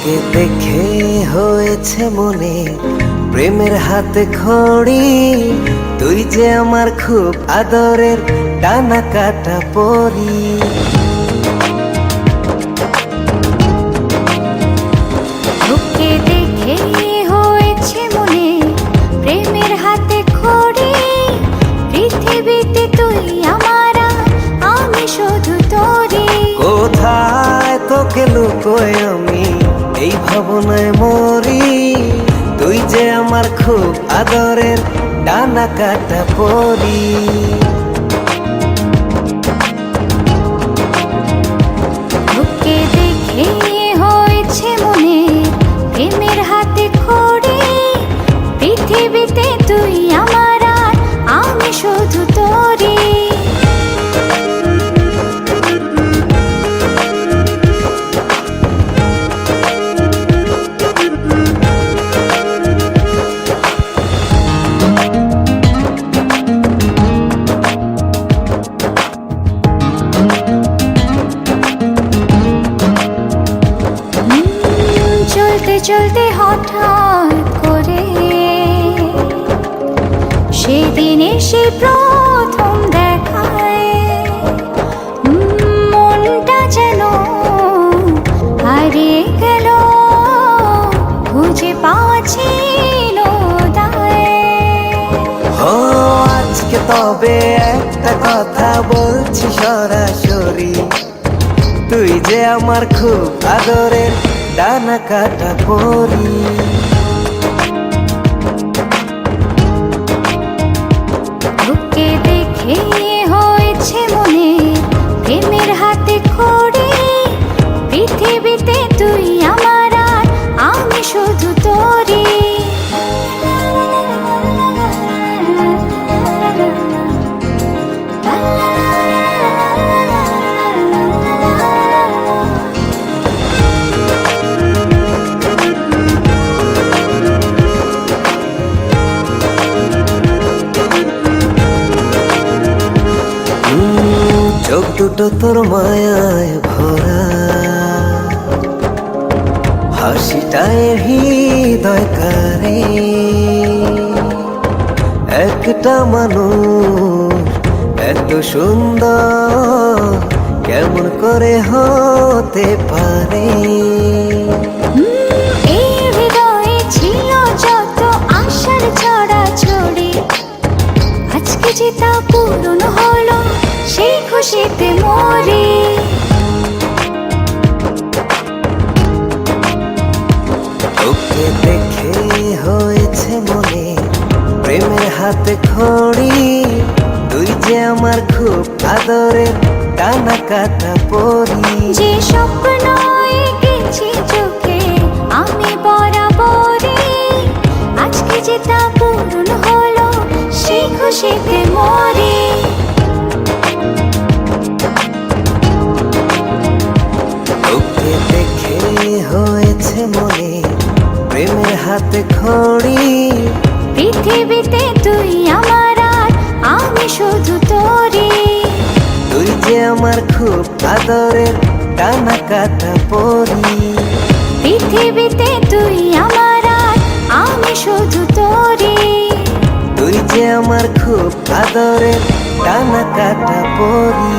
তোকে দেখে হয়েছে মনে প্রেমের হাতে খড়ি। তুই যে আমার খুব আদরের ডানা কাটা পরি। তোকে দেখে হয়েছে মনে প্রেমের হাতে খড়ি। পৃথিবীতে তুই আমার, আমি শুধু তোরই। কোথায় তোকে লুকোয় আমি এই ভাবনায় মরি। তুই যে আমার খুব আদরের ডানা কাটা পরি। তোকে দেখে হয়েছে মনে প্রেমের হাতে খড়ি। পৃথিবীতে তুই আমার, আমি শুধু তোরই। চলতে চলতে হঠাৎ করে সেদিন এসে প্রথম দেখায় মনটা যেন হারিয়ে গেল, খুঁজে পাচ্ছি আজকে তবে একটা কথা বলছি সরাসরি। তুই যে আমার খুব আদরের ডানা কাটা পরি। তোকে দেখে হয়েছে মনে প্রেমের হাতে খড়ি। পৃথিবীতে তুই আমার, আমি শুধু তোরই। চোখ দুটো তোর মায়ায় ভরা, হাসিটায় হৃদয় কারে। একটা মানুষ এত সুন্দর কেমন করে হতে পারে। এই হৃদয়ে ছিল যত আশার ছড়াছড়ি, আজকে যে তা পূরণ হলো, সেই খুশিতে মরি। তোকে দেখে হয়েছে মনে প্রেমের হাতে খড়ি। তুই যে আমার খুব আদরের ডানা কাটা পরি। যে স্বপ্ন এঁকেছি চোখে আমি বরাবরই, আজকে যে তা পূরণ হলো, সেই খুশিতে মরি। তোকে দেখে হয়েছে মনে প্রেমের হাতে খড়ি। পৃথিবীতে তুই আমার, আমি শুধু তোরই। তুই যে আমার খুব আদরের ডানা কাটা পরি। পৃথিবীতে তুই আমার, আমি শুধু তোরই। তুই যে আমার খুব আদরের ডানা কাটা পরি।